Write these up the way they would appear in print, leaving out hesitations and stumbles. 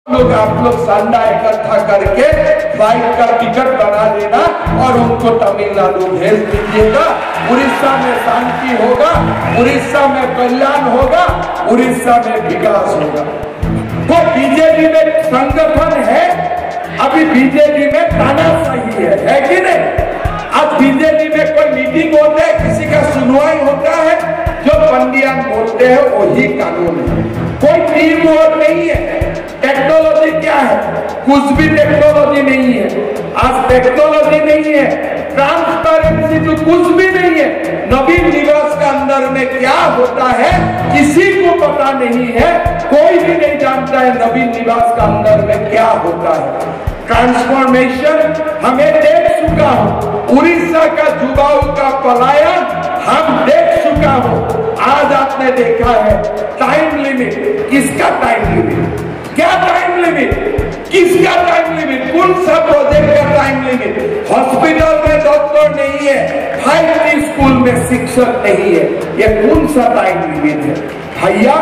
लोग आप लोग संडा इकट्ठा करके फ्लाइट का टिकट बना देना और उनको तमिलनाडु भेज दीजिएगा। उड़ीसा में शांति होगा, उड़ीसा में कल्याण होगा, उड़ीसा में विकास होगा। तो बीजेपी में संगठन है, अभी बीजेपी में तानाशाही है कि नहीं? आज बीजेपी में कोई मीटिंग होता है, किसी का सुनवाई होता है, जो पंडियान बोलते हैं वही कानून है। कोई टीम वर्क नहीं है। टेक्नोलॉजी क्या है? कुछ भी टेक्नोलॉजी नहीं है। आज टेक्नोलॉजी नहीं है, ट्रांसपेरेंसी तो कुछ भी नहीं है। नवीन निवास का अंदर में क्या होता है किसी को पता नहीं है, कोई भी नहीं जानता है नवीन निवास का अंदर में क्या होता है। ट्रांसफॉर्मेशन हमें देख चुका हूं, उड़ीसा का युवाओं का पलायन हम देख चुका हूं। आज आपने देखा है टाइम लिमिट, किसका टाइम लिमिट? क्या टाइम लिमिट? किसका टाइम लिमिट? कौन सा प्रोजेक्ट का टाइम लिमिट? हॉस्पिटल में डॉक्टर नहीं है, 5T स्कूल में शिक्षक नहीं है, ये कौन सा टाइम लिमिट है? भैया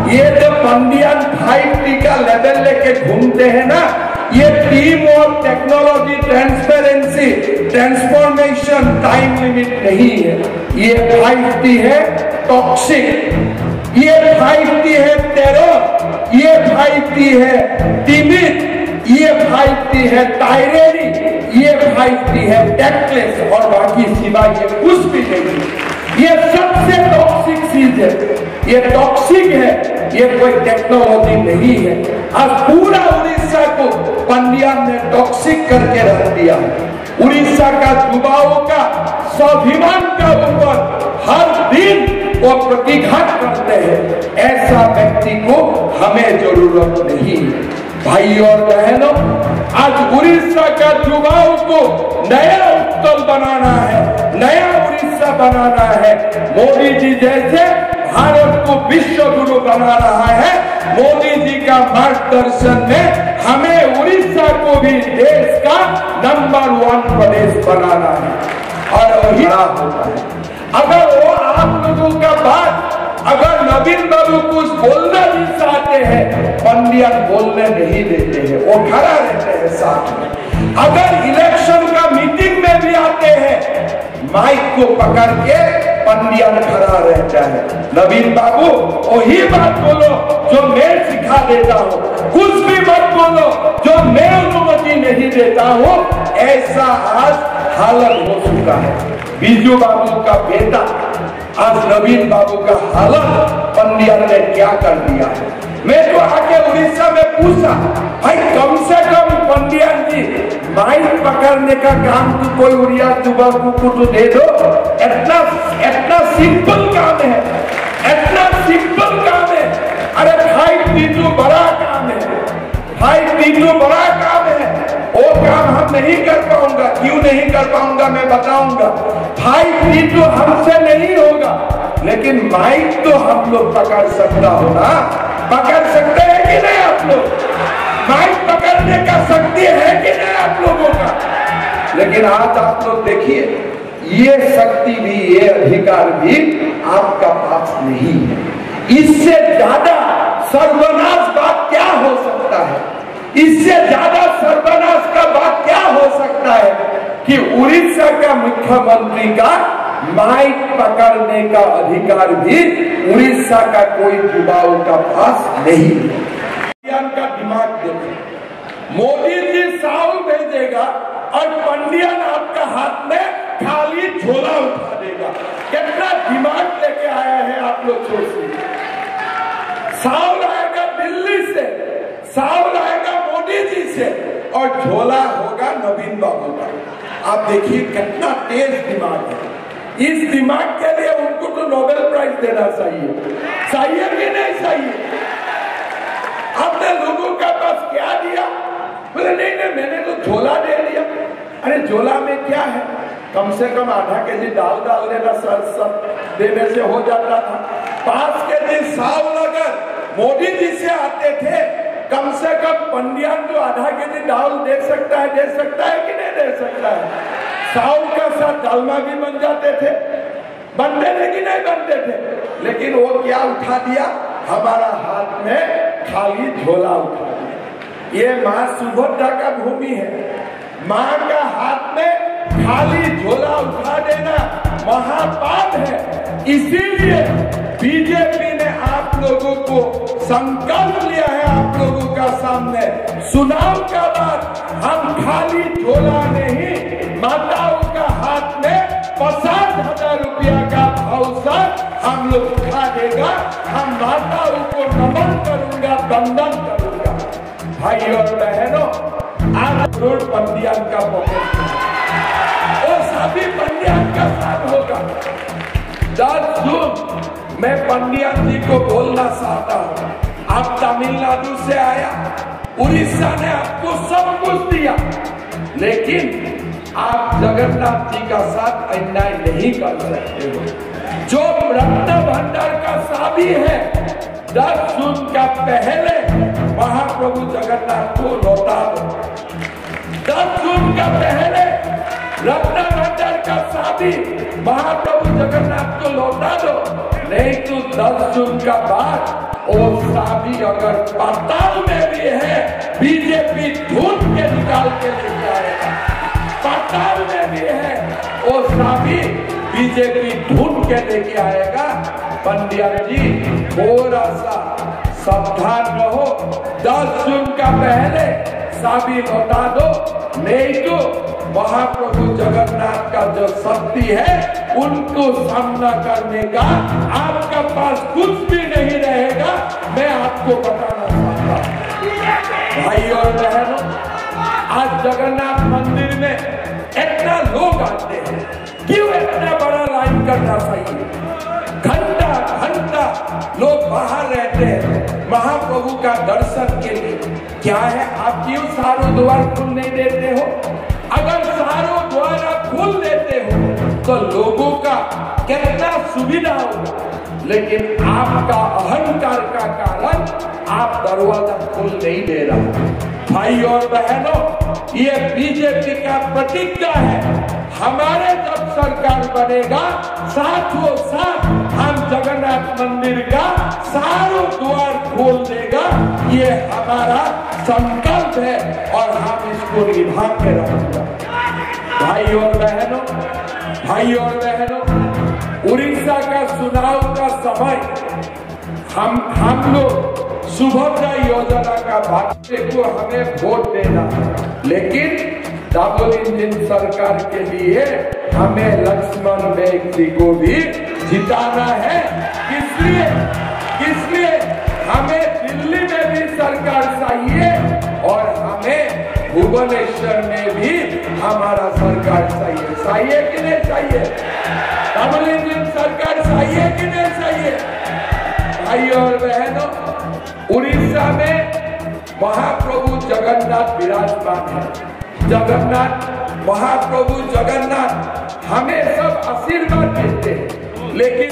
ये जो पंडियन 5T का लेवल लेके घूमते हैं ना, ये टीम और technology, transparency, transformation time limit नहीं है। ये 5T है टॉक्सिक, ये 5T है टेरर, ये 5T है टिमिड, ये 5T है टायरेनी, ये 5T है टैक्टलेस और बाकी सिवा ये कुछ भी नहीं। ये सबसे टॉक्सिक चीज है, ये टॉक्सिक है, ये कोई टेक्नोलॉजी नहीं है। आज पूरा उड़ीसा को पंडियान ने टॉक्सिक करके रख दिया। उड़ीसा का युवाओं का स्वाभिमान का ऊपर हर दिन वो प्रतिघात करते हैं। ऐसा व्यक्ति को हमें जरूरत नहीं है। भाई और बहनों, आज उड़ीसा का युवाओं को नया उत्कल बनाना है, नया उड़ीसा बनाना है। मोदी जी जैसे भारत को विश्व गुरु बना रहा है, मोदी जी का मार्गदर्शन में हमें उड़ीसा को भी देश का नंबर 1 प्रदेश बनाना है और वही होता है। अगर वो आप लोगों का बात, अगर नवीन बाबू कुछ बोलना भी चाहते हैं, पंडियन बोलने नहीं देते हैं, वो खड़ा रहते हैं साथ में। अगर इलेक्शन का मीटिंग में भी आते हैं, माइक को पकड़ के पंडियन खड़ा रहता है। नवीन बाबू वही बात बोलो जो मैं सिखा देता हूँ, कुछ भी मत बोलो जो मैं अनुमति नहीं देता हूँ। ऐसा आज हालत हो चुका है। बीजू बाबू का बेटा आज नवीन बाबू का हालत पंडियन ने क्या कर दिया है। मैं तो आके उड़ीसा में पूछा, भाई कम से कम पंडियन जी माइक पकड़ने का काम तो कोई उड़िया युवा को तो दे दो। इतना सिंपल काम है, इतना सिंपल काम है। अरे 5T तो बड़ा काम है, 5T तो बड़ा काम है। वो काम हम नहीं कर पाऊंगा, क्यों नहीं कर पाऊंगा मैं बताऊंगा। 5T तो हमसे नहीं होगा, लेकिन माइक तो हम लोग पकड़ सकता हो ना। पकड़ सकते हैं कि नहीं आप लोग? माइक पकड़ने का शक्ति है कि नहीं आप लोगों का? लेकिन आज आप लोग देखिए, ये शक्ति भी, ये अधिकार भी आपका पास नहीं है। इससे ज्यादा सर्वनाश बात क्या हो सकता है? इससे ज्यादा सर्वनाश का बात क्या हो सकता है कि उड़ीसा का मुख्यमंत्री का माइक पकड़ने का अधिकार भी उड़ीसा का कोई युवाओं का पास नहीं है। का दिमाग देखो, मोदी जी साउल भेजेगा और पंडियन आपका हाथ में खाली झोला उठा देगा। कितना दिमाग लेके आया है आप लोग सोचिए। साउल आएगा दिल्ली से, साउल आएगा मोदी जी से और झोला होगा नवीन बाबू का। आप देखिए कितना तेज दिमाग है। इस दिमाग के लिए उनको तो नोबेल प्राइज देना चाहिए, चाहिए कि नहीं चाहिए? आपने लोगों का पास क्या दिया? बोले नहीं नहीं मैंने तो झोला दे दिया। अरे झोला में क्या है? कम से कम आधा केजी दाल डाल देना, सब देने से हो जाता था। 5 केजी साउल अगर मोदी जी से आते थे, कम से कम पंडियन जो आधा केजी दाल दे सकता है कि नहीं दे सकता है? साउल का साथ दालमा भी बन जाते थे, बनते थे कि नहीं बनते थे? लेकिन वो क्या उठा दिया? हमारा हाथ में खाली झोला उठा दिया। ये माँ सुभद्रा का भूमि है। माँ का हाथ में खाली झोला उठा देना महापाप है। इसीलिए बीजेपी ने आप लोगों को संकल्प लिया है, आप लोगों का सामने चुनाव का बाद हम खाली झोला नहीं, माताओं का हाथ में 50,000 रुपया का भावसर हम लोग उठा देगा। हम माताओं को नमन करूंगा, वंदन करूंगा। भाई और बहनों, आज करोड़ पंडियन का पॉकेट वो सभी पंडियन का साथ होगा। 10 जून मैं पंडियन जी को बोलना चाहता हूँ, आप तमिलनाडु से आया, उड़ीसा ने आपको सब कुछ दिया, लेकिन आप जगन्नाथ जी का साथ अन्याय नहीं कर सकते हो। जो रत्न भंडार का शादी है 10 जून का पहले महाप्रभु जगन्नाथ को लौटा दो। 10 जून का पहले रत्न भंडार का शादी महाप्रभु जगन्नाथ को लौटा दो, नहीं तो 10 जून का बाद वो शादी अगर पाताल में भी है, बीजेपी ढूंढ के निकाल के लेके आएगा। पाताल में भी है वो शादी बीजेपी ढूंढ के लेके आएगा। पंडिया जी थोड़ा सा सावधान रहो, 10 जून का पहले शादी लौटा दो, नहीं तो महाप्रभु जगन्नाथ का जो शक्ति है उनको सामना करने का आपका पास कुछ भी नहीं रहेगा। मैं आपको बताना चाहता हूँ भाई और बहनों, आज जगन्नाथ मंदिर में इतना लोग आते हैं, क्यों इतना बड़ा लाइन करना चाहिए? घंटा घंटा लोग बाहर रहते हैं महाप्रभु का दर्शन के लिए। क्या है, आप क्यों सारों द्वार खुल नहीं देते हो? अगर सारों द्वार आप खोल देते हो तो लोगों का कितना सुविधा होगा, लेकिन आपका अहंकार का कारण आप दरवाजा खोल नहीं दे रहा। भाई और बहनों, ये बीजेपी का प्रतिज्ञा है, हमारे जब सरकार बनेगा साथों साथ हम जगन्नाथ मंदिर का सारों द्वार खोल देगा। ये हमारा संकल्प है और हम इसको निभा के रहेंगे। भाई और बहनों, उड़ीसा का चुनाव का समय हम लोग सुभद्रा योजना का भाग्य को हमें वोट देना, लेकिन डबल इंजन सरकार के लिए हमें लक्ष्मण व्यक्ति को भी जिताना है। इसलिए हमें दिल्ली में भी सरकार चाहिए और हमें भुवनेश्वर में भी हमारा सरकार चाहिए कि नहीं चाहिए? डबल इंजन सरकार चाहिए कि नहीं चाहिए? भाई और बहनों, उड़ीसा में महाप्रभु जगन्नाथ विराजमान है। महाप्रभु जगन्नाथ हमें सब आशीर्वाद देते हैं, लेकिन